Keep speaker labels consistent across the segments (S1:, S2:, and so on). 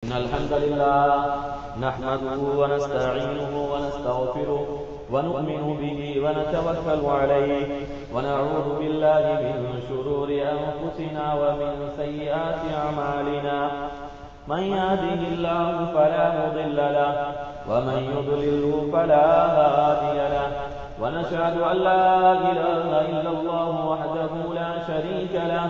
S1: إن الحمد لله نحمده ونستعينه ونستغفره ونؤمن به ونتوكل عليه ونعوذ بالله من شرور أنفسنا ومن سيئات أعمالنا من يهده الله فلا مضل له ومن يضلله فلا هادي له ونشهد أن لا إله إلا الله وحده لا شريك له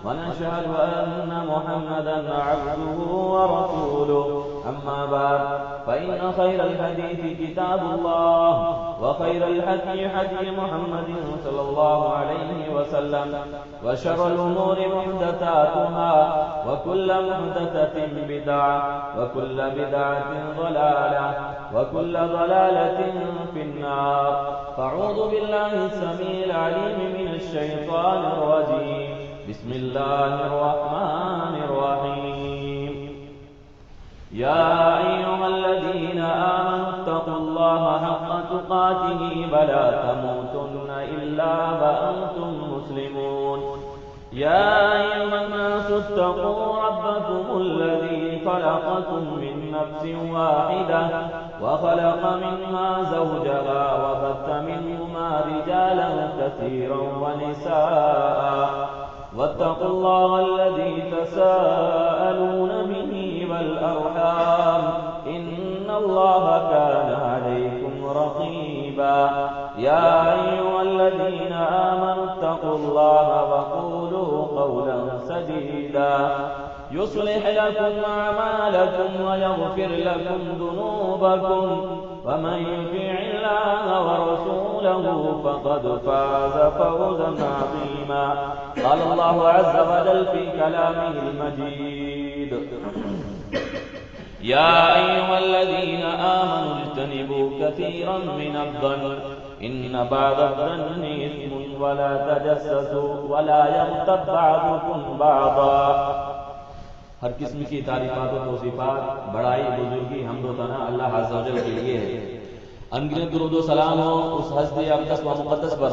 S1: ونشهد أن محمدا عبده ورسوله أما بعد فإن خير الحديث كتاب الله وخير الهدي هدي محمد صلى الله عليه وسلم وشر الأمور محدثاتها وكل محدثة بدعة وكل بدعة ضلالة وكل ضلالة في النار فأعوذ بالله السميع العليم من الشيطان الرجيم بسم الله الرحمن الرحيم يا أيها الذين آمنوا اتقوا الله حق تقاته ولا تموتن إلا وأنتم مسلمون يا أيها الناس اتقوا ربكم الذي خلقكم من نفس واحدة وخلق منها زوجها وبث منهما رجالا كثيرا ونساء واتقوا الله الذي تساءلون به والأرحام إن الله كان عليكم رقيبا يا أيها الذين آمنوا اتقوا الله وقولوا قولا سديدا يصلح لكم أعمالكم ويغفر لكم ذنوبكم ومن يطع الله ورسوله فقد فاز فوزا عظيما قال الله عز وجل في كلامه المجيد يا أيها الذين آمنوا اجتنبوا كثيرا من الظن إن بعض الظن إثم ولا تجسسوا ولا يغتب بعضكم بعضا ہر قسم کی تعریفات و توصیفات بڑائی بزرگی حمد و ثنا اللہ عز و جل کے لیے ہے۔ انگرز درود و سلام ہو اس حضرت اقدس و مقدس پر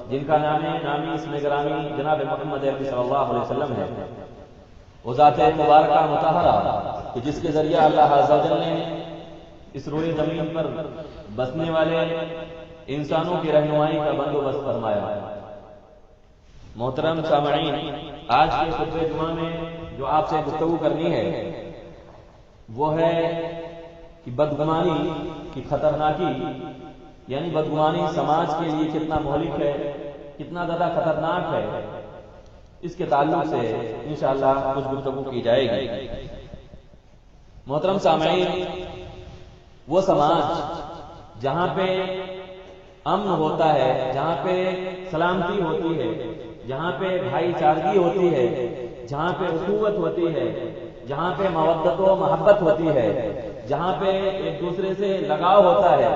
S1: جن کا نام نامی اسم گرامی جناب محمد عربی صلی اللہ علیہ وسلم ہے، وہ ذات مبارکہ مطہرہ کہ جس کے ذریعہ اللہ عز و جل نے اس روئے زمین پر بسنے والے انسانوں کی رہنمائی کا بندوبست فرمایا۔ محترم سامعین، آج کے خطبہ جمعہ میں جو آپ سے گفتگو کرنی ہے وہ ہے کہ بدگمانی کی خطرناکی، یعنی بدگمانی سماج کے لیے کتنا مہلک ہے، کتنا زیادہ خطرناک ہے، اس کے تعلق سے انشاءاللہ کچھ گفتگو کی جائے گی۔ محترم سامعین، وہ سماج جہاں پہ امن ہوتا ہے، جہاں پہ سلامتی ہوتی ہے، جہاں پہ بھائی چارگی ہوتی ہے، جہاں پہ اخوت ہوتی ہے، جہاں پہ مودت و محبت ہوتی ہے، جہاں پہ ایک دوسرے سے لگاؤ ہوتا ہے،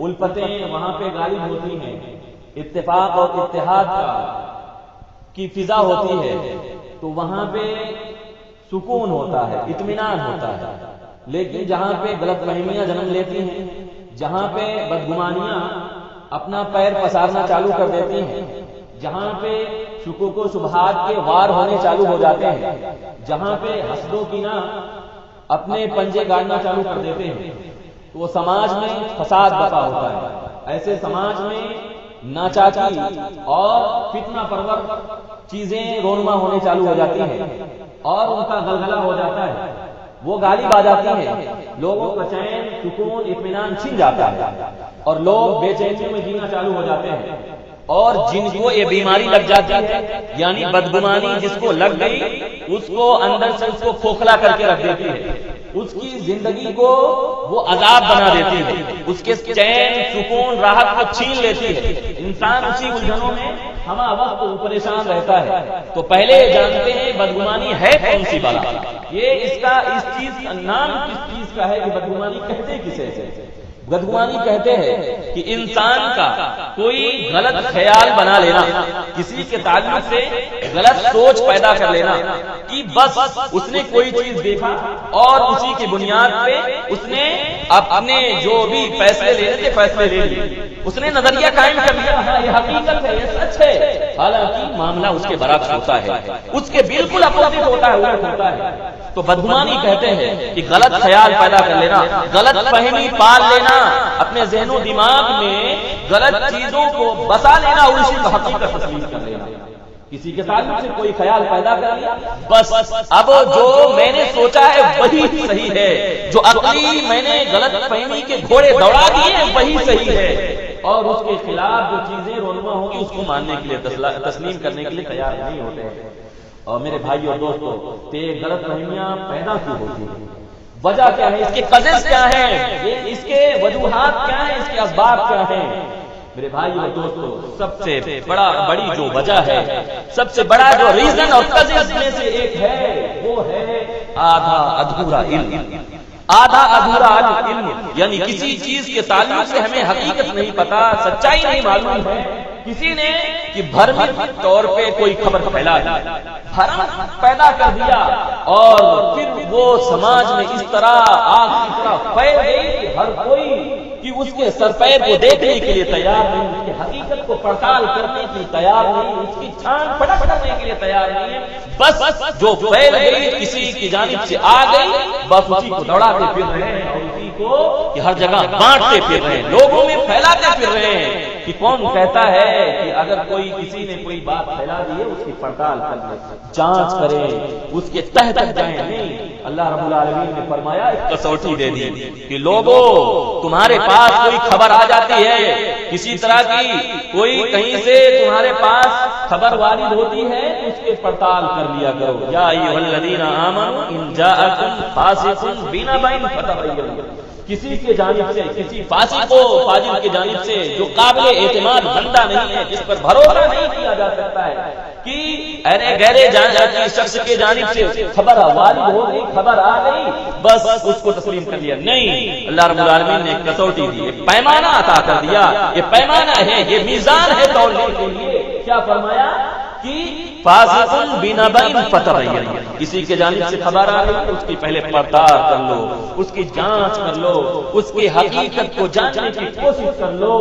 S1: الفتیں وہاں پہ غالب ہوتی ہیں، اتفاق اور اتحاد کی فضا ہوتی ہے، تو وہاں پہ سکون ہوتا ہے، اطمینان ہوتا ہے۔ لیکن جہاں پہ غلط فہمیاں جنم لیتی ہیں، جہاں پہ بدگمانیاں اپنا پیر پسارنا چالو کر دیتی ہیں، جہاں پہ شکوک و شبہات کے وار ہونے چالو ہو جاتے ہیں، جہاں پہ حسد و کینہ اپنے پنجے گاڑنا چالو کر دیتے ہیں، تو وہ سماج میں فساد برپا ہوتا ہے۔ ایسے سماج میں ناچاکی اور فتنہ پرور چیزیں رونما ہونے چالو ہو جاتی ہیں اور ان کا غلغلہ ہو جاتا ہے، وہ غالب آ جاتی ہیں، لوگوں کا چین سکون اطمینان چھن جاتا ہے اور لوگ بے چینی میں جینا چالو ہو جاتے ہیں، اور جن کو یہ بیماری لگ جاتی ہے یعنی بدگمانی جس کو لگ گئی اس کو اندر سے اس کو کھوکھلا کر کے رکھ دیتی ہے، اس کی زندگی کو وہ عذاب بنا دیتی ہے، اس کے چین سکون راحت کو چھین لیتی ہے، انسان اسی الجھنوں میں ہمہ وقت پریشان رہتا ہے۔ تو پہلے جانتے ہیں بدگمانی ہے کون سی بلا، یہ اس چیز کا نام کس چیز کا ہے کہ بدگمانی کہتے کسے سے؟ بدگمانی کہتے ہیں کہ انسان کا کوئی غلط خیال بنا لینا، کسی کے تعلق سے غلط سوچ پیدا کر لینا کہ بس اس نے کوئی چیز دیکھا اور اسی کی بنیاد پہ اس نے اپنے جو بھی فیصلے لینے تھے فیصلے لے لیے، اس نے نظریہ قائم کر لیا، ہاں یہ حقیقت ہے، یہ سچ ہے، حالانکہ معاملہ اس کے برعکس ہوتا ہے، اس کے بالکل اپوزٹ ہوتا ہے، الٹ ہوتا ہے۔ تو بدگمانی کہتے ہیں کہ غلط خیال پیدا کر لینا، غلط فہمی پال لینا، اپنے ذہن و دماغ میں غلط چیزوں کو بسا لینا اور اسی کو حقیقت تسلیم کر لینا۔ کسی کے تعلق سے کوئی خیال پیدا کر لیا، بس اب جو میں نے سوچا ہے وہی صحیح ہے، جو عقلی میں نے غلط فہمی کے گھوڑے دوڑا دیے ہیں وہی صحیح ہے، اور اس کے خلاف جو چیزیں رونما ہوں گی اس کو ماننے کے لیے تسلیم کرنے کے لیے تیار نہیں ہوتے ہیں۔ اور میرے بھائی اور دوستو، یہ غلط فہمیاں پیدا کیوں ہوتی ہیں؟ وجہ کیا ہے؟ اس کے کازز کیا ہیں؟ اس کے وجوہات کیا ہیں؟ اس کے اسباب کیا ہیں؟ میرے بھائی اور دوستو، سب سے بڑی جو وجہ ہے، سب سے بڑا جو ریزن اور کازز میں سے ایک ہے، وہ ہے آدھا ادھورا علم۔ آدھا ادھورا علم یعنی کسی چیز کے تعلق سے ہمیں حقیقت نہیں پتا، سچائی نہیں معلوم ہے، کسی نے کہ بھرمی طور پہ کوئی خبر پھیلا دی، بھرم پیدا کر دیا، اور پھر وہ سماج میں اس طرح آگ کی طرح پھیل گئی کہ ہر کوئی کہ اس کے سر پیر کو دیکھنے کے لیے تیار نہیں، اس کی حقیقت کو پڑتال کرنے کے لیے تیار نہیں، اس کی چھان پھٹک کرنے کے لیے تیار نہیں ہے، بس جو پھیل گئی کسی کی جانب سے آ گئی، بس اسی کو دوڑاتے پھر رہے ہیں اور اسی کو کہ ہر جگہ بانٹتے پھر رہے ہیں، لوگوں میں پھیلاتے پھر رہے ہیں۔ کہ کون کہتا ہے کہ اگر کوئی کسی نے کوئی بات پھیلا دی ہے اس کی پڑتال کریں، جانچ کریں، اس کے تہ تک جائیں؟ نہیں، اللہ رب العالمین نے فرمایا، ایک کسوٹی دے دی کہ لوگوں تمہارے پاس کوئی خبر آ جاتی ہے، کسی طرح کی کوئی کہیں سے تمہارے پاس خبر وارد ہوتی ہے، اس کے پڑتال کر لیا کرو۔ یا ایھا الذین آمنوا ان جاءکم فاسق بنبأ فتبینوا، کسی کے جانب سے، کسی فاسق و فاجر کی جانب سے جو قابل اعتماد بندہ نہیں ہے، جس پر بھروسہ نہیں کیا جا سکتا ہے، کہ ارے گہرے شخص کے جانب سے خبر وارد ہو گئی، خبر آ گئی، بس اس کو تسلیم کر لیا۔ نہیں، اللہ رب العالمین نے ایک کسوٹی دی، ایک پیمانہ عطا کر دیا، یہ پیمانہ ہے، یہ میزان ہے تولنے کے لیے۔ کیا فرمایا کہ فاسق بنبأ فتبینوا، کسی کے جانب سے خبر آ گئی اس کی پہلے پڑتال کر لو، اس کی جانچ کر لو، اس کی حقیقت کو جاننے کی کوشش کر لو۔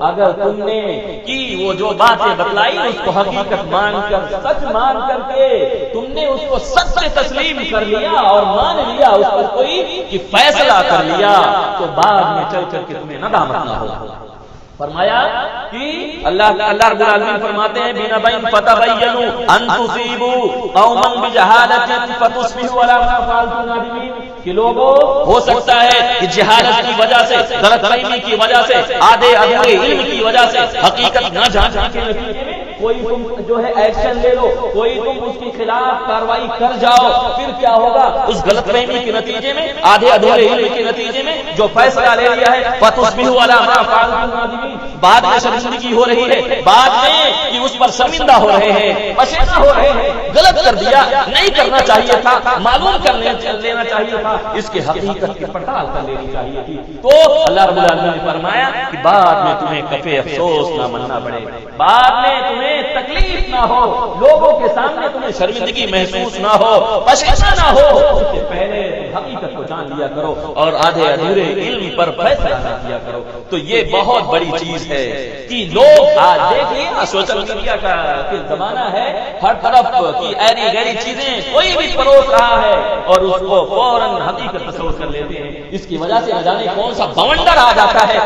S1: اگر تم نے کی وہ جو باتیں بتلائی اس کو حقیقت مان کر، سچ مان کر کے تم نے اس کو سچ سے تسلیم کر لیا اور مان لیا، اس پر کوئی کہ فیصلہ کر لیا، تو بعد میں چل کر کے تمہیں ندامت نہ ہو۔ فرمایا کہ اللہ رب العالمین فرماتے ہیں بنبأ فتبینوا ان تصیبوا قوما بجہالۃ فتصبحوا علی ما فعلتم نادمین، کہ لوگوں ہو سکتا ہے کہ جہالت کی وجہ سے، غلط فہمی کی وجہ سے، آدھے ادھورے علم کی وجہ سے، حقیقت نہ جاننے کے نتیجے میں کوئی تم جو ہے ایکشن لے لو، کوئی تم اس کے خلاف کارروائی کر جاؤ، پھر کیا ہوگا؟ اس غلط فہمی کے نتیجے میں، آدھے ادھورے علم کے نتیجے میں جو فیصلہ لے لیا ہے، فتصبحوا علی ما فعلتم نادمین، بعد میں شرمندگی ہو رہی ہے، بعد میں کہ اس پر شرمندہ ہو رہے ہیں، پشیماں ہو رہے ہیں، غلط کر دیا، نہیں کرنا چاہیے تھا، معلوم کر لینا چاہیے تھا، اس کے حقیقت کی پڑتال کر لینی چاہیے تھی۔ تو اللہ رب العالمین نے فرمایا کہ بعد میں تمہیں کفے افسوس نہ مننا پڑے، بعد میں تمہیں تکلیف نہ ہو، لوگوں کے سامنے تمہیں شرمندگی محسوس نہ ہو، پشیماں نہ ہو، اس سے پہلے حقیقت کو جان لیا کرو اور آدھے ادھورے علم پر فیصلہ نہ کیا کرو۔ تو یہ بہت بڑی چیز ہے کہ لوگ آج دیکھیے نا، سوشل میڈیا کا زمانہ ہے، ہر طرف کی ایری گہری چیزیں کوئی بھی پروس رہا ہے اور اس کو فوراً حقیقت تصور کر لیتے ہیں، اس کی وجہ سے نہ جانے کون سا بونڈر آ جاتا ہے،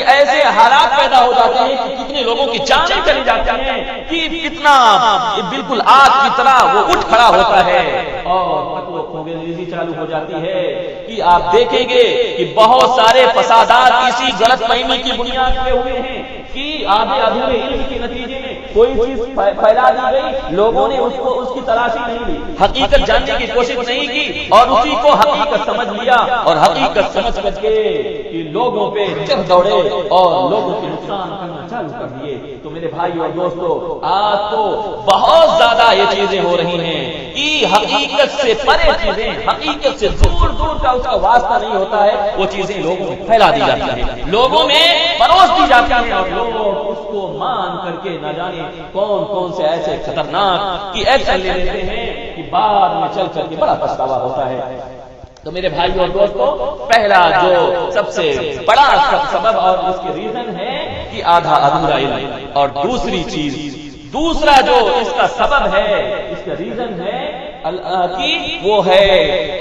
S1: ایسے حالات پیدا ہو جاتے ہیں کہ کتنے لوگوں کی جانیں چلی جاتی ہیں، کہ کتنا بالکل آگ کی طرح وہ اٹھ کھڑا ہوتا ہے اور قتل و خونریزی چالو ہو جاتی ہے، کہ آپ دیکھیں گے کہ بہت سارے فسادات اسی غلط فہمی کی بنیاد پہ ہوئے ہیں، کہ آدھے ادھورے علم کے نتیجے میں کوئی چیز پھیلا دی گئی، لوگوں نے اس کی تلاشی نہیں لی، حقیقت جاننے کی کوشش نہیں کی اور اسی کو حقیقت سمجھ لیا، اور حقیقت سمجھ کر کے کہ لوگوں پہ چڑھ دوڑے اور لوگوں کے نقصان کرنا چالو کر دیے۔ تو میرے بھائی اور دوستو، آج تو بہت زیادہ یہ چیزیں ہو رہی ہیں کہ حقیقت سے پرے چیزیں، حقیقت سے دور دور کا اس کا واسطہ نہیں ہوتا ہے، وہ چیزیں لوگوں میں پھیلا دی جاتی ہیں، لوگوں میں پروس دی جاتی ہیں، اور لوگ اس کو مان کر کے نہ جانے کون کون سے ایسے خطرناک کی ایکشن لے لیتے ہیں کہ بعد میں چل کر کے بڑا پچھتاوا ہوتا ہے۔ تو میرے بھائی اور دوستو، پہلا جو سب سے بڑا سبب اور اس کے ریزن ہے کہ کہ آدھا ادھورا علم، اور دوسری چیز، دوسرا جو اس کا سبب ہے، اس کا ریزن ہے کہ وہ ہے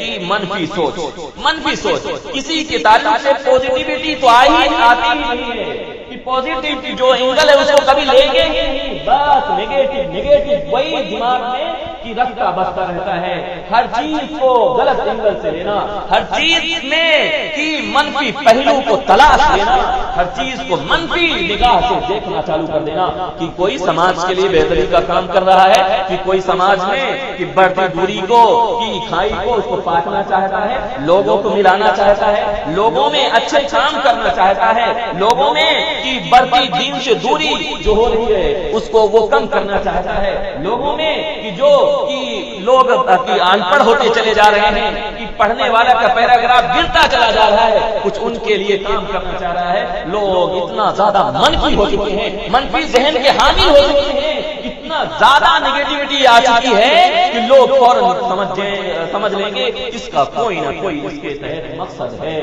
S1: کہ منفی سوچ۔ منفی سوچ کسی کے تعلق سے پوزیٹیوٹی تو آتی ہی نہیں ہے، کہ پوزیٹیو جو اینگل ہے اس کو کبھی لیں گے ہی نہیں، بس نگیٹو وہی دماغ میں کی رکھتا بستا رہتا ہے۔ ہر چیز کو غلط اینگل سے لینا، ہر چیز میں کی منفی پہلو کو تلاش لینا، ہر چیز کو منفی نگاہ سے دیکھنا چالو کر دینا، کہ کوئی سماج کے لیے بہتری کا کام کر رہا ہے، کہ کوئی سماج میں کہ بڑھتی دوری کو، کی کھائی کو اس کو پاٹنا چاہتا ہے، لوگوں کو ملانا چاہتا ہے، لوگوں میں اچھے کام کرنا چاہتا ہے، لوگوں میں کی بڑھتی دین سے دوری جو ہو رہی ہے اس کو وہ کم کرنا چاہتا ہے، لوگوں میں کہ جو کہ لوگ ان پڑھ ہوتے چلے جا رہے ہیں، کہ پڑھنے والا کا پیراگراف گرتا چلا جا رہا ہے، کچھ ان کے لیے کام کرنا چاہ رہا ہے۔ لوگ اتنا زیادہ منفی ہو چکے ہیں، منفی ذہن کے حامل ہو چکے ہیں، اتنا زیادہ نگیٹیوٹی آ چکی ہے کہ لوگ فوراً سمجھ لیں گے اس کا کوئی نہ کوئی اس کے تحت مقصد ہے۔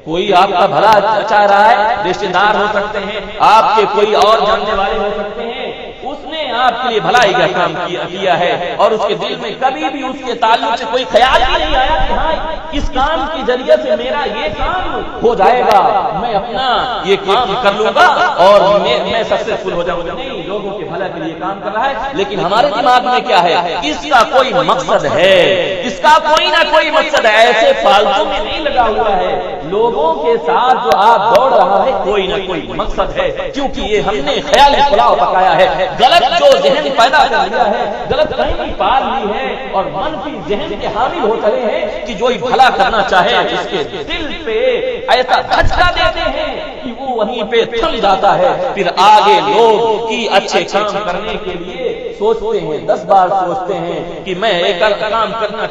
S1: کوئی آپ کا بھلا چاہ رہا ہے، رشتے دار ہو سکتے ہیں، آپ کے کوئی اور جاننے والے ہو سکتے ہیں، اس نے آپ کے لیے بھلائی کا کام کیا ہے، اور اس کے دل میں کبھی بھی اس کے تعلق سے کوئی خیال بھی نہیں آیا کہ ہاں اس کام کے ذریعے سے میرا یہ کام ہو جائے گا، میں اپنا یہ کام کر لوں گا اور میں سکسیسفل ہو جاؤں گا۔ نہیں، لوگوں کے بھلا کے لیے کام کر رہا ہے، لیکن ہمارے دماغ میں کیا ہے، اس کا کوئی مقصد ہے، اس کا کوئی نہ کوئی مقصد ہے، ایسے فالتو میں نہیں لگا ہوا ہے۔ لوگوں کے ساتھ جو آپ دوڑ رہا ہے کوئی نہ کوئی مقصد ہے، کیونکہ یہ ہم نے خیالی پلاؤ پکایا ہے، غلط جو ذہن پیدا کر لیا ہے، غلط فہمی پال لی ہے، اور منفی ذہن کے حامل ہو چلے ہیں کہ جو ہی بھلا کرنا چاہے اس کے دل پہ ایسا دھچکا دیتے ہیں کہ وہ وہیں پہ تھم جاتا ہے، پھر آگے لوگ کی اچھے کام کرنے کے لیے سوچتے ہیں، 10 بار سوچتے ہیں کہ میں ایک کام کرنا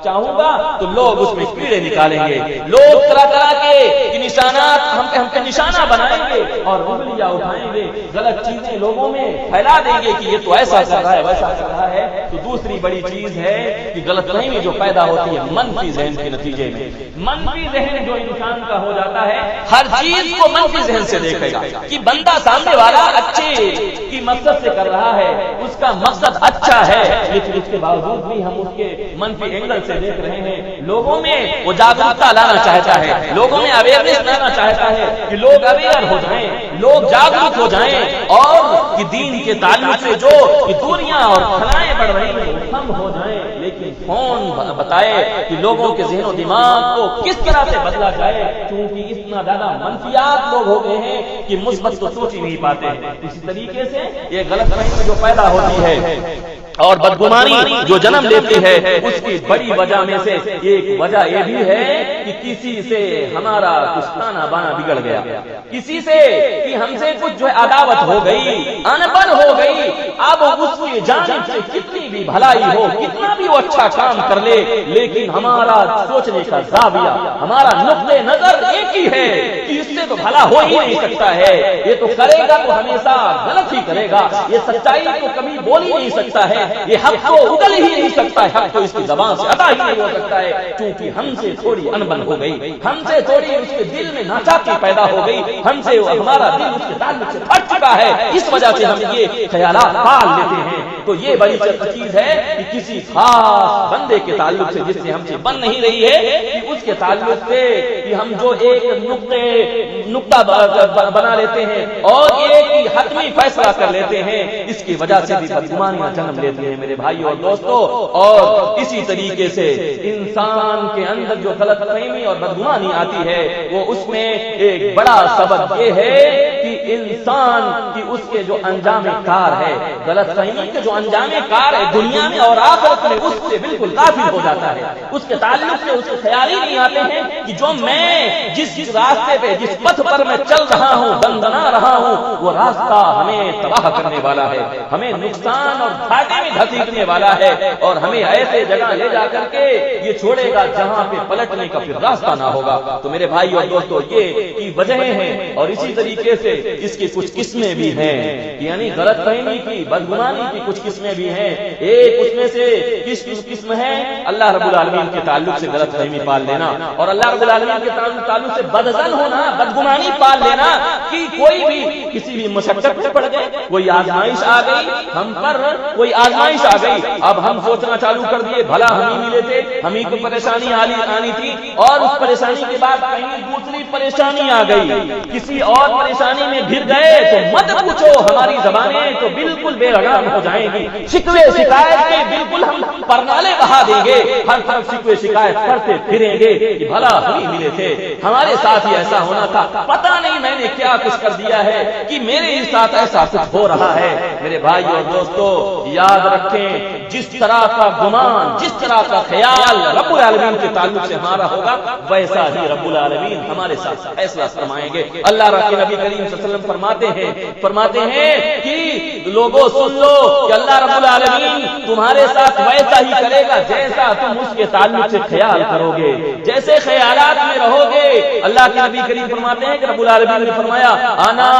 S1: چاہوں گا تو لوگ اس میں کیڑے نکالیں گے، لوگ طرح طرح کے نشانات ہم پہ نشانہ بنائیں گے اور انگلیاں اٹھائیں گے، غلط چیزیں لوگوں میں پھیلا دیں گے کہ یہ تو ایسا کر رہا ہے ویسا کر رہا ہے۔ تو دوسری بڑی چیز ہے کہ غلط فہمی جو پیدا ہوتی ہے منفی ذہن کے نتیجے میں، منفی ذہن جو انسان کا ہو جاتا ہے ہر چیز کو منفی ذہن سے دیکھے گا، کہ بندہ سامنے والا اچھے کی مقصد سے کر رہا ہے، اس کا مقصد اچھا ہے، لیکن اس کے باوجود بھی ہم اس کے منفی اینگل سے دیکھ رہے ہیں۔ لوگوں میں وہ جاگرکتا لانا چاہتا ہے، لوگوں میں اویئرنیس لانا چاہتا ہے کہ لوگ اویئر ہو جائیں، لوگ جاگرک ہو جائیں، اور کہ دین کے تعلق سے جو دوریاں اور خلائیں بڑھ رہی ہیں کم ہو جائیں۔ لیکن کون بتائے کہ لوگوں کے ذہن و دماغ کو کس طرح سے بدلا جائے، کیونکہ اتنا زیادہ منفیات لوگ ہو گئے ہیں کہ مثبت تو سوچ ہی نہیں پاتے۔ اسی طریقے سے یہ غلط فہمی جو پیدا ہوتی ہے اور بدگمانی جو جنم لیتی ہے، اس کی بڑی وجہ میں سے ایک وجہ یہ بھی ہے کہ کسی سے ہمارا کچھ تانا بانا بگڑ گیا، کسی سے کہ ہم سے کچھ جو ہے عداوت ہو گئی، انبن ہو گئی۔ اب اس کی جانب سے کتنی بھی بھلائی ہو، کتنا بھی وہ اچھا کام کر لے، لیکن ہمارا سوچنے کا زاویہ، ہمارا نقطۂ نظر ایک ہی ہے کہ اس سے تو بھلا ہو ہی نہیں سکتا ہے، یہ تو کرے گا تو ہمیشہ غلط ہی کرے گا، یہ سچائی کو کبھی بول ہی نہیں سکتا ہے، یہ حق کو اگل ہی نہیں سکتا ہے، حق کو اس کی زبان سے ادا ہی نہیں ہو سکتا ہے، کیونکہ ہم سے تھوڑی انبن ہو گئی، ہم سے تھوڑی اس کے دل میں ناچاکی پیدا ہو گئی، ہم سے ہمارا دل اس کے تعلق سے پھٹ چکا ہے، اس وجہ سے ہم یہ خیالات پال لیتے ہیں۔ تو یہ بڑی چیز ہے کہ کسی خاص بندے کے تعلق سے جس سے ہم سے بن نہیں رہی ہے، کہ اس کے تعلق سے کہ ہم جو ایک نقطہ بنا لیتے ہیں اور ایک ہی حتمی فیصلہ کر لیتے ہیں، اس کی وجہ سے بھی بدگمانیاں جنم لیتی ہیں میرے بھائیو اور دوستو۔ اور اسی طریقے سے انسان کے اندر جو غلط فہمی اور بدگمانی آتی ہے، وہ اس میں ایک بڑا سبب یہ ہے کہ انسان کی اس کے جو انجام کار ہے، غلط فہمی کے جو انجام کار ہے دنیا میں اور آخرت میں، اس سے بالکل غافل ہو جاتا ہے، اس کے تعلق سے اس کو خیال ہی نہیں آتے ہیں کہ جو میں جس راستے پہ جس پتھ پر میں چل رہا ہوں، بندنا رہا ہوں، وہ راستہ ہمیں تباہ کرنے والا ہے، ہمیں نقصان اور گھاٹے میں دھکیلنے والا ہے، اور ہمیں ایسے جگہ لے جا کر کے یہ چھوڑے گا جہاں پہ پلٹنے کا پھر راستہ نہ ہوگا۔ تو میرے بھائی اور دوستو، یہ کی وجہیں ہیں، اور اسی طریقے سے اس کی کچھ قسمیں بھی ہیں، یعنی غلط فہمی کی، بدگمانی کی کچھ قسمیں بھی ہیں. ایک اس میں سے قسم ہے اللہ رب العالمین کے تعلق سے غلط فہمی پال لینا، اور اللہ رب العالمین کے تعلق سے بدظن ہونا، بدگمانی پال لینا کہ کوئی بھی کسی بھی مشقت میں پڑ گئے، کوئی آزمائش آ گئی ہم پر، کوئی آزمائش آ گئی، اب ہم سوچنا چالو کر دیے بھلا ہم ہی ملے تھے، ہم ہی کو پریشانی آنی تھی، اور اس پریشانی کے بعد کہیں دوسری پریشانی آ گئی، کسی اور پریشانی میں گر گئے تو مت پوچھو، ہماری زبانیں تو بالکل بے لگام ہو جائیں گی، شکوے شکایت کے بالکل ہم پرنالے بہا دیں گے، ہر طرف شکوے شکایت کرتے پھریں گے کہ بھلا ہم ہی ملے تھے، ہمارے ساتھ ہی ایسا ہونا تھا، پتہ نہیں میں نے کیا کچھ کر دیا ہے کہ میرے ہی ساتھ ایسا کچھ ہو رہا ہے. میرے بھائی اور دوستو یاد رکھیں، جس طرح کا گمان، جس طرح کا خیال رب العالمین کے تعلق سے ہمارا ہوگا، ویسا ہی رب العالمین ہمارے ساتھ فیصلہ فرمائیں گے. اللہ کے نبی کریم صلی اللہ علیہ وسلم فرماتے ہیں کہ لوگوں سن لو کہ اللہ رب العالمین تمہارے ساتھ ویسا ہی کرے گا جیسا تم اس کے تعلق سے خیال کرو گے، جیسے خیالات میں رہو گے. اللہ کے نبی کریم فرماتے ہیں کہ رب العالمین نے فرمایا انا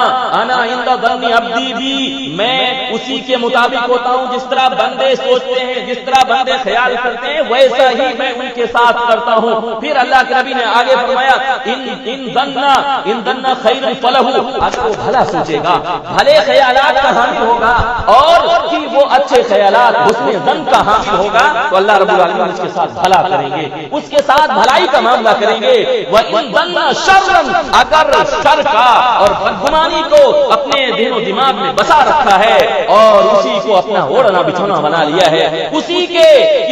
S1: عند ظن عبدی بی، میں اسی کے مطابق ہوتا ہوں جس طرح بندے سوچتے ہیں، جس طرح بندے خیال کرتے ہیں، ویسا ہی میں ان کے ساتھ کرتا ہوں. پھر اللہ کے نبی نے آگے فرمایا ان ظن خیر فلہ، اگر وہ بھلا سوچے گا، بھلے خیالات کا حامل ہوگا اور کہ وہ اچھے خیالات حسن ظن کا حامل ہوگا، تو اللہ رب العالمین اس کے ساتھ بھلا کریں گے، اس کے ساتھ بھلائی کا معاملہ کریں گے. وَإِن ظَنَّ شَرًّا، اگر شر کا اور بدگمانی کو اپنے دل و دماغ میں بسا رکھا ہے اور اسی کو اپنا اوڑھنا بچھونا بنا لیا ہے، اسی کے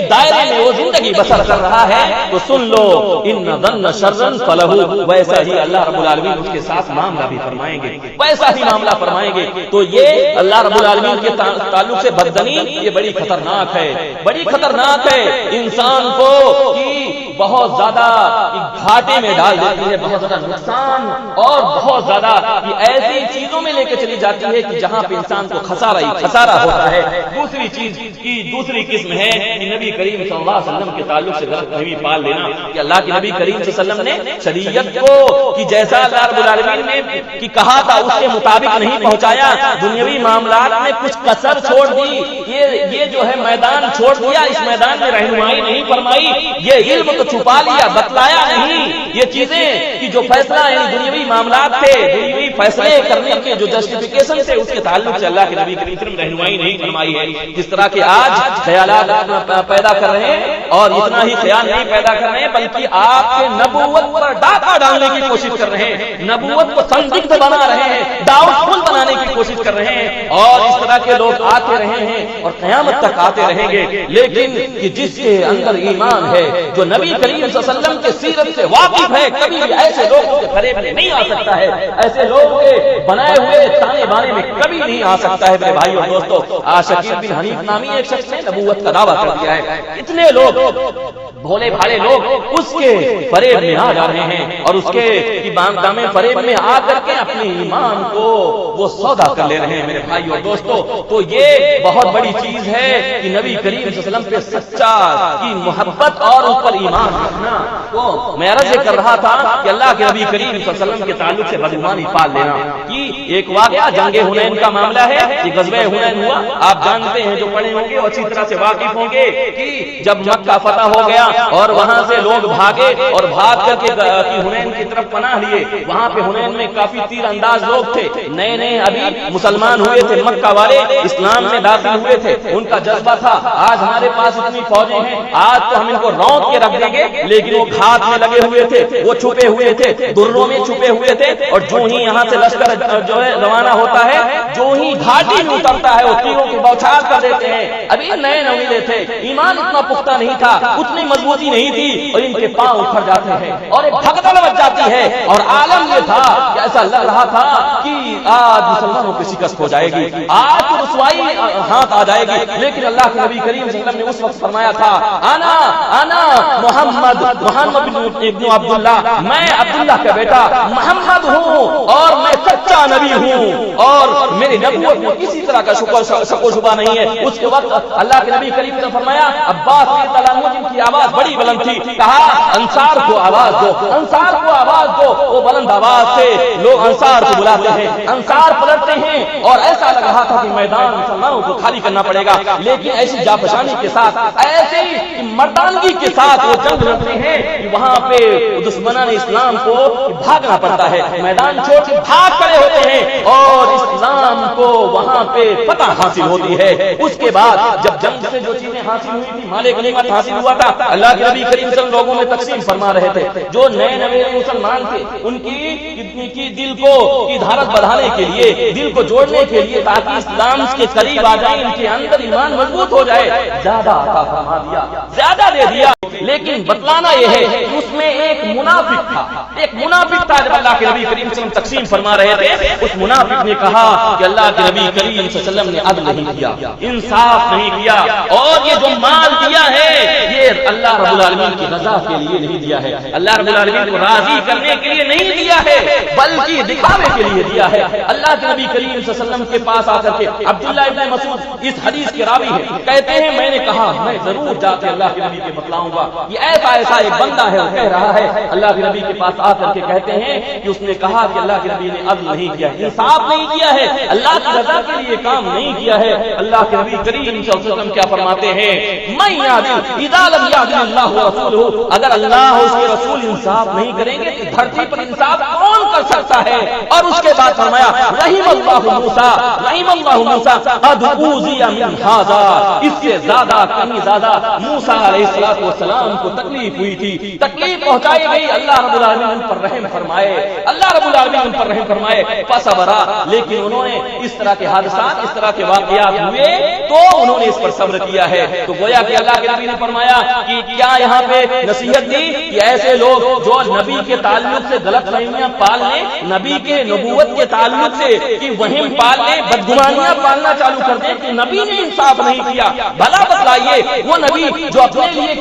S1: دائرے میں وہ زندگی بسر کر رہا ہے، تو سن لو ان ظن شرًا فلہ، ویسا ہی اللہ رب العالمین اس کے ساتھ معاملہ بھی فرمائیں گے، ویسا ہی معاملہ فرمائیں گے. تو یہ اللہ رب العالمین کے تعلق سے بددنی یہ بڑی خطرناک ہے، بڑی خطرناک ہے، انسان کو بہت زیادہ گھاٹے میں ڈال دیتی ہے، بہت زیادہ نقصان اور بہت زیادہ ایسی چیزوں میں لے کے چلی جاتی ہے کہ جہاں پہ انسان کو خسارہ ہی خسارہ ہوتا ہے. دوسری چیز کی دوسری قسم ہے کہ نبی کریم صلی اللہ علیہ وسلم کے تعلق سے غلط فہمی پال لینا کہ اللہ کے نبی کریم صلی اللہ علیہ وسلم نے شریعت کو کہ جیسا اللہ رب العالمین نے کہ کہا تھا اس کے مطابق نہیں پہنچایا، دنیاوی معاملات میں کچھ کسر چھوڑ دی، یہ جو ہے میدان چھوڑ دیا، اس میدان میں رہنمائی نہیں فرمائی، یہ علم تو چھپا لیا، بتلایا نہیں. یہ چیزیں کہ جو فیصلہ یعنی دنیاوی معاملات تھے، دنیاوی فیصلے کرنے کے جو جسٹیفیکیشن تھے، اس کے تعلق سے اللہ کے نبی کریم صلی اللہ علیہ وسلم رہنمائی نہیں فرمائی ہے. جس طرح کے آج خیالات پیدا کر رہے ہیں، اور اتنا ہی خیال نہیں پیدا کر رہے ہیں بلکہ آپ کے نبوت پر ڈاکہ ڈالنے کی کوشش کر رہے ہیں، نبوت کو سنگدھ بنا رہے ہیں، ڈاؤٹ فل بنانے کی کوشش کر رہے ہیں، اور اس طرح کے لوگ آتے رہے ہیں اور قیامت تک آتے رہیں گے. لیکن کہ جس کے اندر ایمان ہے، جو نبی کریم صلی اللہ علیہ وسلم کے سیرت سے واقف ہے، کبھی بھی ایسے لوگوں کے فریب میں نہیں آ سکتا ہے، ایسے لوگوں کے بنائے ہوئے تانے بانے میں کبھی نہیں آ سکتا ہے. میرے بھائی اور دوستو، شکیل بن حنیف نامی ایک شخص نے نبوت کا دعویٰ کر دیا ہے. اتنے لوگ بھولے بھالے لوگ اس کے فریب میں آ جا رہے ہیں اور اس کے دامے فریب میں آ کر کے اپنے ایمان کو وہ سودا کر لے رہے ہیں. میرے بھائی اور دوستو، تو یہ بہت بڑی چیز ہے کہ نبی کریم صلی اللہ علیہ وسلم پہ سچا کی محبت اور ان پر ایمان رکھنا. تو میں عرض کر رہا تھا کہ اللہ کے نبی کریم صلی اللہ علیہ وسلم کے تعلق سے بدگمانی پال لینا کہ ایک واقعہ جنگ حنین کا معاملہ ہے. یہ غزوہ حنین ہوا، آپ جانتے ہیں، جو پڑھے ہوں گے وہ اچھی طرح سے واقف ہوں گے کہ جب مکہ فتح ہو گیا اور وہاں سے لوگ بھاگے اور بھاگ کر کے حنین کی طرف پناہ لیے. وہاں پہ حنین میں کافی تیر انداز لوگ تھے، نئے نئے ابھی مسلمان ہوئے تھے، مکہ والے اسلام میں داخل ہوئے تھے. ان کا جذبہ تھا آج ہمارے پاس اتنی فوجیں ہیں، آج تو ہم ان کو رونق کے رکھ دیں گے. لیکن وہ گھات میں لگے ہوئے تھے، وہ چھپے ہوئے تھے، دروں میں چھپے ہوئے تھے، اور جو ہی یہاں سے لشکر جو ہے روانہ ہوتا ہے، جو ہی گھاٹی میں اترتا ہے، وہ تیروں کی بوچھار کر دیتے ہیں. ابھی نئے نویلے تھے، ایمان اتنا پختہ نہیں تھا، اتنی مضبوطی نہیں تھی، اور ان کے پاؤں اکھڑ جاتے ہیں اور ایک بھگدڑ مچ جاتی ہے. اور عالم یہ تھا کہ ایسا لگ رہا تھا کہ آج مسلمانوں کی شکست ہو جائے گی، آج تو رسوائی ہاتھ آ جائے گی. لیکن اللہ کے نبی کریم صلی اللہ علیہ وسلم نے اس وقت فرمایا تھا انا محمد ابن عبداللہ، میں عبداللہ کا بیٹا محمد ہوں، اور اور میں سچا نبی ہوں اور میری نبوت میں کسی طرح کا شک و شبہ نہیں ہے. اس کے وقت اللہ کے نبی کریم نے فرمایا عباس رضی اللہ عنہ جن کی آواز بڑی بلند تھی, کہا انصار کو آواز دو, انصار کو آواز دو. وہ بلند آواز سے لوگ انصار کو بلاتے ہیں, انصار پلٹتے ہیں اور ایسا لگ رہا تھا کہ میدان مسلمانوں کو خالی کرنا پڑے گا, لیکن ایسی جاپشانی کے ساتھ, ایسی مردانگی کے ساتھ وہ جنگ لڑتے ہیں کہ وہاں پہ دشمنان اسلام کو بھاگنا پڑتا ہے, میدان چھوڑ کے بھاگ کھڑے ہوتے ہیں اور اسلام کو وہاں پہ فتح حاصل ہوتی ہے. اس کے بعد جب جنگ سے جو چیزیں حاصل ہوئی تھی, مال غنیمت حاصل ہوا تھا, اللہ کے نبی کریم صلی اللہ علیہ وسلم لوگوں میں تقسیم فرما رہے تھے. جو نئے نئے مسلمان تھے ان کی دل کو کی دھارت بڑھانے کے لیے, دل کو جوڑنے کے لیے, تاکہ اسلام کے قریب آ جائیں, ان کے اندر ایمان مضبوط ہو جائے, زیادہ عطا فرما دیا, زیادہ دے دیا. لیکن بتلانا یہ ہے کہ اس میں ایک منافق تھا, ایک منافق تھا. جب اللہ کے نبی کریم صلی اللہ علیہ وسلم تقسیم فرما رہے تھے, اس منافق نے کہا کہ اللہ کے نبی کریم صلی اللہ علیہ وسلم نے عدل نہیں کیا, انصاف نہیں کیا, اور یہ جو مال دیا ہے یہ اللہ رب العالمین کی رضا کے لیے نہیں دیا ہے, اللہ رب العالمین کو راضی کرنے کے لیے نہیں دیا ہے, بلکہ دکھاوے کے لیے دیا ہے. اللہ کے نبی کریم صلی اللہ علیہ وسلم کے پاس آ کر کے عبداللہ ابن مسعود اس حدیث کے راوی ہیں, کہتے ہیں میں نے کہا میں ضرور جا کے اللہ کے نبی کے بتلاؤں گا, یہ ایسا ایک بندہ ہے, وہ کہہ رہا ہے. اللہ کے نبی کے پاس آ کر کے کہتے ہیں کہ اس نے کہا کہ اللہ کے نبی نے عدل نہیں کیا, انصاف نہیں کیا ہے, اللہ کی رضا کے لیے کام نہیں کیا ہے. اللہ کے نبی کریم صلی اللہ علیہ وسلم کیا فرماتے ہیں, میں یعدل اذا لم یعدل اللہ ورسولہ, اگر اللہ اور اس کے رسول انصاف نہیں کریں گے تو دھرتی پر انصاف کون کر سکتا ہے. اور اس کے بعد فرمایا رحم اللہ موسیٰ, رحم اللہ موسیٰ قد اوذی من ھذا, اس سے زیادہ کہیں زیادہ موسیٰ علیہ السلام کو تکلیف ہوئی تھی, تکلیف پہنچائی گئی. اللہ رب العالمین ان پر رحم فرمائے, اللہ رب العالمین ان پر رحم فرمائے. فصبرا, لیکن انہوں نے اس طرح کے حادثات, اس طرح کے واقعات ہوئے تو انہوں نے اس پر صبر کیا ہے. تو گویا کہ اللہ کے نبی نے فرمایا کہ کیا یہاں پہ نصیحت دی کہ ایسے لوگ جو نبی کے تعلق سے غلط فہمیاں پال لیں, نبی کے نبوت کے تعلق سے کہ وہم پال لیں, بدگمانیاں پالنا چالو کر دیں کہ نبی نے انصاف نہیں کیا. بھلا بتلائیے وہ نبی جو اپنے لیے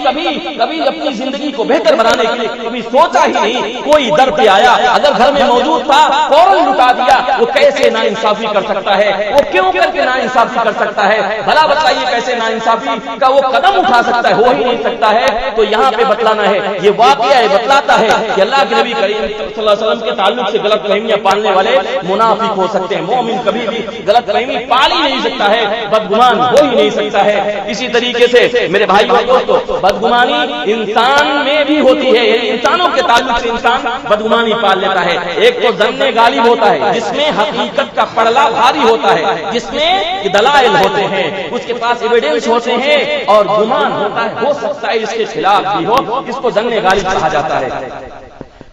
S1: کبھی اپنی زندگی کو بہتر بنانے کے لیے کبھی سوچا ہی نہیں, کوئی در پہ آیا, اگر گھر میں موجود تھا فوراً لٹا دیا, وہ کیسے ناانصافی کر سکتا ہے, وہ کیوں کر کے ناانصافی کر سکتا ہے. بھلا بتلائیے کیسے ناانصافی کا وہ قدم اٹھا سکتا ہے, ہو ہی نہیں سکتا ہے. تو یہاں پہ بتلانا ہے, یہ واقعہ ہے بتلاتا ہے کہ اللہ کے نبی کریم صلی اللہ علیہ وسلم کے تعلق سے غلط فہمیاں پالنے والے منافق ہو سکتے ہیں. مومن کبھی بھی غلط فہمی پال ہی نہیں سکتا ہے, بدگمان ہو ہی نہیں سکتا ہے. اسی طریقے سے میرے بھائیو اور دوستو, بدگمانی انسان میں بھی ہوتی ہے, یعنی انسانوں کے تعلق سے انسان بدگمانی پال لیتا ہے. ایک تو ظن غالب ہوتا ہے جس میں حقیقت کا پڑلا بھاری ہوتا ہے, جس میں دلائل ہوتے ہیں, اس کے پاس ایویڈنس ہوتے ہیں, اور گمان ہوتا ہے ہو سکتا ہے اس کے خلاف بھی ہو, اس کو ظن غالب کہا جاتا ہے.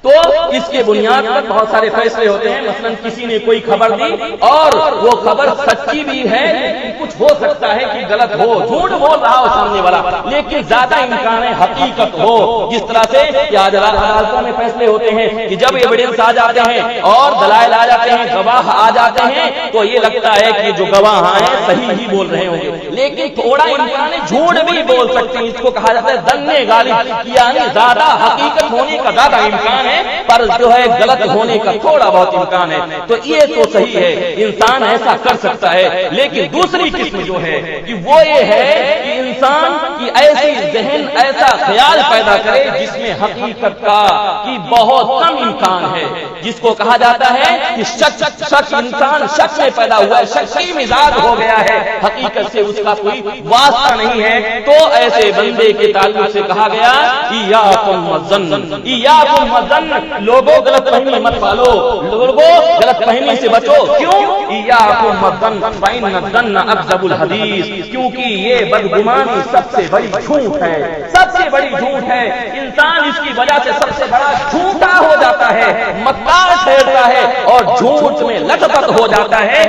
S1: تو اس کے بنیاد پر بہت سارے فیصلے ہوتے ہیں. مثلا کسی نے کوئی خبر دی اور وہ خبر سچی بھی ہے, لیکن کچھ ہو سکتا ہے کہ غلط ہو, جھوٹ بول رہا ہو سامنے والا, لیکن زیادہ امکان ہے حقیقت ہو. جس طرح سے آج عدالتوں میں فیصلے ہوتے ہیں کہ جب ایویڈنس آ جاتے ہیں اور دلائل آ جاتے ہیں, گواہ آ جاتے ہیں, تو یہ لگتا ہے کہ جو گواہ ہیں صحیح ہی بول رہے ہوں گے, لیکن تھوڑا امکان ہے جھوٹ بھی بول سکتے ہیں. اس کو کہا جاتا ہے ظن غالب, یعنی زیادہ حقیقت ہونے کا زیادہ امکان ہے, پر جو ہے غلط ہونے کا تھوڑا بہت امکان ہے. تو یہ تو صحیح ہے, انسان ایسا کر سکتا ہے. لیکن دوسری قسم جو ہے کہ وہ یہ ہے کہ انسان کی ایسی ذہن, ایسا خیال پیدا کرے جس میں حقیقت کا کی بہت کم امکان ہے, جس کو کہا جاتا ہے کہ شک انسان شک میں پیدا ہوا ہے, شکی مزاج ہو گیا ہے, حقیقت سے اس کا کوئی واسطہ نہیں ہے. تو ایسے بندے کے تعلق سے کہا گیا ایاکم والظن, ایاکم والظن, لوگوں غلط فہمی مت پالو, لوگوں غلط فہمی سے بچو. کیوں؟ ایاکم والظن فإن الظن اکذب الحدیث, کیونکہ یہ بدگمانی سب سے بڑی جھوٹ ہے, سب سے بڑی جھوٹ ہے. انسان اس کی وجہ سے سب سے بڑا جھوٹا ہو جاتا ہے, مکار ٹھہرتا ہے اور جھوٹ میں لت پت ہو جاتا ہے.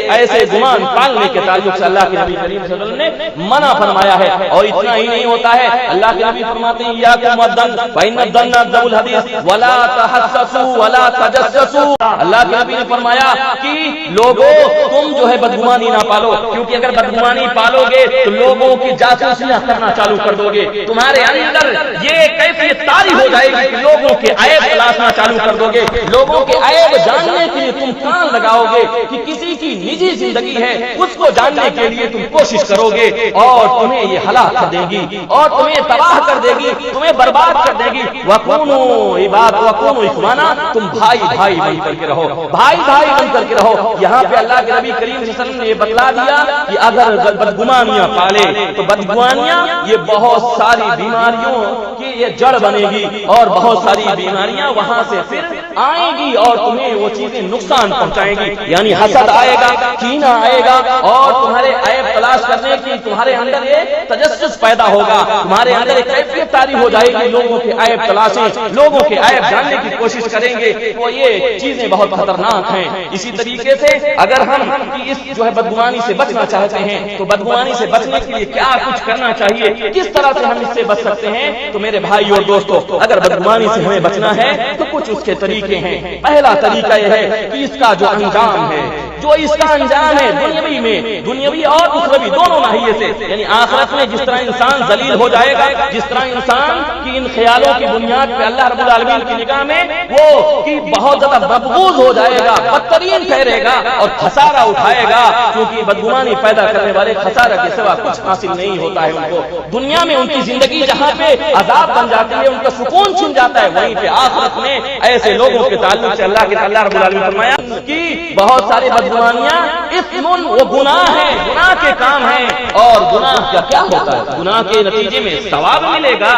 S1: ایسے گمان پالنے کے تعلق سے اللہ کے نبی کریم صلی اللہ علیہ وسلم نے منع فرمایا ہے. اور اتنا ہی نہیں ہوتا ہے, اللہ کے نبی فرماتے ہیں ایاکم والظن فإن الظن اکذب الحدیث ولا تحسسوا ولا تجسسوا. اللہ کے نبی نے فرمایا کہ لوگوں تم جو ہے بدگمانی نہ پالو, کیونکہ اگر بدگمانی پالو گے تو لوگوں کی جاسوسیاں کرنا چالو کر دو گے، تمہارے اندر یہ کیفیت طاری ہو جائے گی کہ لوگوں کے عیب تلاشنا چالو کر دو گے، لوگوں کے عیب جاننے کے لیے تم کان لگاؤ گے کہ کسی کی نجی زندگی ہے اس کو جاننے کے لیے تم کوشش کرو گے، اور تمہیں یہ ہلاک کر دے گی اور تمہیں تباہ کر دے گی، تمہیں برباد کر دے گی۔ وَكُونُوا عِبَادًا وَكُونُوا إِخْوَانًا، تم بھائی بھائی بن کر کے رہو، بھائی بھائی بن کر کے رہو۔ یہاں پہ اللہ کے نبی کریم صلی اللہ علیہ وسلم نے یہ بتلا دیا کہ اگر بدگمانیاں پالے تو بدگمانیاں یہ بہت ساری بیماریوں کی یہ جڑ بنے گی، اور بہت ساری بیماریاں وہاں سے پھر آئیں گی اور تمہیں وہ چیزیں نقصان پہنچائیں گی، یعنی حسد آئے گا، کینہ آئے گا، اور تمہارے عیب تلاش کرنے کی تمہارے اندر یہ تجسس پیدا ہوگا، تمہارے اندر ایک کیفیت طاری ہو جائے گی، لوگوں کے عیب تلاشیں، لوگوں کے عیب جاننے کی کوشش کریں گے، تو یہ چیزیں بہت خطرناک ہیں۔ اسی طریقے سے اگر ہم اس جو ہے بدگمانی سے بچنا چاہتے ہیں تو بدگمانی سے بچنے کے لیے کیا کچھ کرنا چاہیے، کس طرح سے ہم اس سے بچ سکتے ہیں؟ تو میرے بھائی اور دوستو، اگر بدگمانی سے ہمیں بچنا ہے تو کچھ اس کے طریقے ہیں۔ پہلا طریقہ یہ ہے کہ اس کا جو انجام ہے، جو اس کا انجام ہے دنیاوی میں، دنیاوی اور اخروی دونوں ناحیے سے، یعنی آخرت میں جس طرح انسان ذلیل ہو جائے گا، جس طرح انسان کی ان خیالوں کی بنیاد پہ اللہ رب العالمین کی نگاہ میں وہ کہ بہت زیادہ مبغوض ہو جائے گا، بدترین ٹھہرے گا اور خسارہ اٹھائے گا، کیونکہ بدگمانی پیدا کرنے والے خسارہ کے سوا کچھ حاصل نہیں ہوتا ہے ان کو۔ دنیا میں ان کی زندگی جہاں پہ عذاب بن جاتی ہے، ان کا سکون چھن جاتا ہے، وہیں پہ آخرت میں ایسے لوگوں کے تعلق سے اللہ رب العالمین نے فرمایا کہ بہت ساری بدگمانیاں اسم، وہ گناہ ہیں، گناہ کے کام ہیں، اور گناہ کا کیا ہوتا ہے؟ گناہ کے نتیجے میں ثواب ملے گا،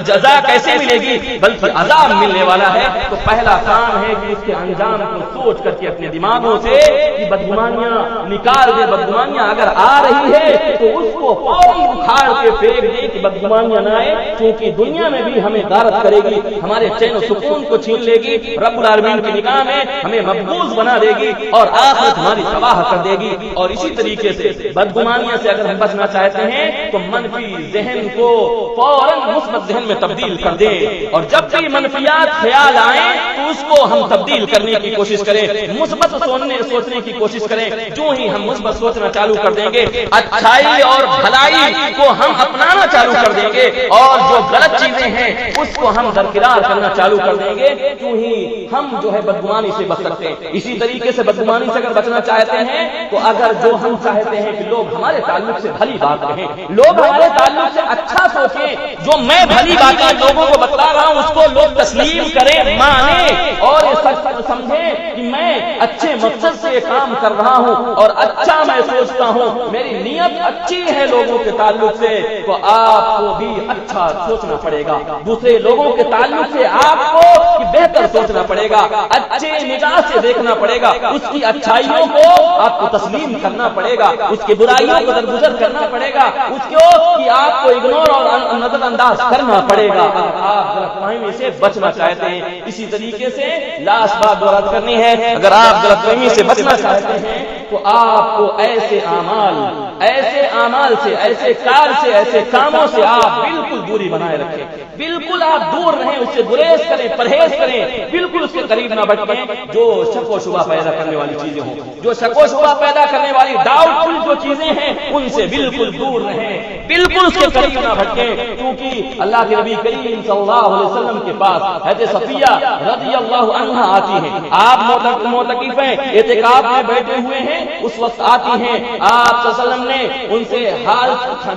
S1: جزا کیسے ملے گی بلکہ عذاب ملنے والا ہے۔ تو پہلا کام ہے کہ اس کے انجام کو سوچ کر کے اپنے دماغوں سے کہ بدگمانیاں نکال دے، بدگمانیاں اگر آ رہی ہے تو اس کو فوراً اکھاڑ کے پھینک دے کہ بدگمانیاں نہ آئے، کیونکہ دنیا میں بھی ہمیں غارت کرے گی، ہمارے چین و سکون کو چھین لے گی، رب العالمین کی نگاہ میں ہمیں مبغوض بنا دے گی، اور آخرت ہماری تباہ کر دے گی۔ اور اسی طریقے سے بدگمانیاں سے اگر ہم بچنا چاہتے ہیں تو منفی ذہن کو فوراً مثبت ذہن میں تبدیل کر دیں، اور جب بھی منفیات خیال آئیں تو اس کو ہم تبدیل کرنے کی کوشش کریں، مثبت سوچنے کی کوشش کریں۔ جو ہی ہم مثبت سوچنا چالو کر دیں گے، اچھائی اور بھلائی کو ہم اپنانا چالو کر دیں گے، اور جو غلط چیزیں ہیں اس کو ہم درکنار کرنا چالو کر دیں گے، تو ہی ہم جو ہے بدگمانی سے بچ سکتے ہیں۔ اسی طریقے سے بدگمانی سے اگر بچنا چاہتے ہیں تو اگر جو ہم چاہتے ہیں کہ لوگ ہمارے تعلق سے بھلی بات کہیں، لوگ ہمارے تعلق سے اچھا سوچیں، جو میں بھلی باتیں لوگوں کو بتلا رہا ہوں اس کو لوگ تسلیم کریں، مانیں، اور سمجھیں کہ میں اچھے مقصد سے یہ کام کر رہا ہوں اور اچھا میں سوچتا ہوں، میری نیت اچھی ہے لوگوں کے تعلق سے، تو آپ کو بھی اچھا سوچنا پڑے گا۔ دوسرے لوگوں کے تعلق سے آپ کو بہتر سوچنا پڑے گا، اچھے نگاہ سے دیکھنا پڑے گا، اس کی اچھائیوں کو آپ کو تسلیم کرنا پڑے گا، اس کی برائیوں کو درگزر کرنا پڑے گا، اس کو کہ آپ کو اگنور اور نظر انداز کرنا پڑے گا اگر آپ غلط فہمی سے بچنا چاہتے ہیں۔ اسی طریقے سے لاس بات دورات کرنی ہے، اگر آپ غلط فہمی سے بچنا چاہتے ہیں تو آپ کو ایسے اعمال سے، ایسے کار سے، ایسے کاموں سے آپ بالکل دوری بنائے رکھیں، بالکل آپ دور رہیں، اس سے گریز کریں، پرہیز کریں، بالکل اس کے قریب نہ بٹکیں جو شک و شبہ پیدا کرنے والی چیزیں ہوں، جو شک و شبہ پیدا کرنے والی ڈاؤٹ فل جو چیزیں ہیں ان سے بالکل دور رہیں، بالکل اس کے قریب نہ بٹکیں، کیونکہ اللہ کے نبی کریم صلی اللہ علیہ وسلم کے پاس حضرت صفیہ رضی اللہ عنہا آتی ہیں، آپ معتکف ہیں، اعتکاف میں بیٹھے ہوئے ہیں، اس وقت آتی ہیں، آپ صلی اللہ علیہ وسلم نے ان سے حال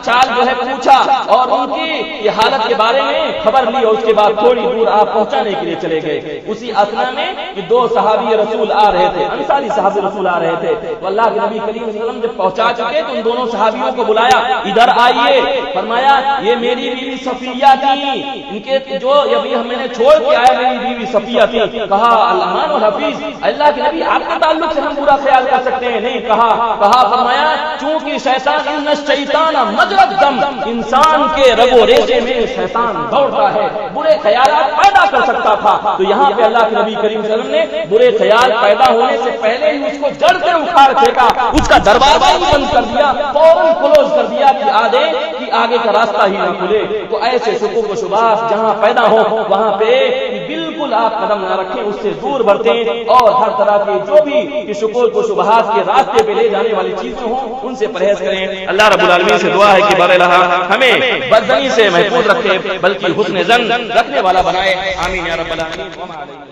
S1: چال جو ہے پوچھا اور ان کی یہ حالت کے بارے میں خبر لی، اور اس کے بعد تھوڑی دور آپ پہنچانے کے لیے چلے گئے۔ اسی اثنا میں کہ دو صحابی رسول آ رہے تھے، انصاری صحابی رسول آ رہے تھے، تو اللہ کے نبی کریم صلی اللہ علیہ وسلم جب پہنچا چکے تو ان دونوں صحابیوں کو بلایا، ادھر آئیے، فرمایا یہ میری بیوی صفیہ تھی، ان کے جو ابھی ہم نے چھوڑ کے آیا میری بیوی صفیہ تھی۔ کہا الامان والحفیظ، اللہ کے نبی آپ کے تعلق سے ہم برا خیال کر سکتے ہیں؟ نہیں کہا فرمایا چونکہ شیطان ان الشیطان مجرى الدم، انسان کے رگ و ریشے میں شیطان دوڑتا ہے، برے خیالات پیدا کر سکتا تھا، تو یہاں پہ اللہ کے نبی کریم صلی اللہ علیہ وسلم نے برے خیال پیدا ہونے سے پہلے ہی اس کو جڑ سے اکھاڑ پھینکا، اس کا دروازہ ہی بند کر دیا، فوراً کلوز کر دیا کہ آگے کا راستہ ہی نہ کھلے۔ تو ایسے شکوک و شبہات جہاں پیدا ہو وہاں پہ بالکل بالکل آپ قدم نہ رکھیں، اس سے دور بڑھیں اور ہر طرح کے جو بھی شکوک و شبہات کے راستے پہ لے جانے والی چیزیں ہوں ان سے پرہیز کریں۔ اللہ رب العالمین سے دعا ہے کہ بارہا ہمیں بدظنی سے محفوظ رکھے بلکہ حسن ظن رکھنے والا بنائے۔ آمین یا رب العالمین۔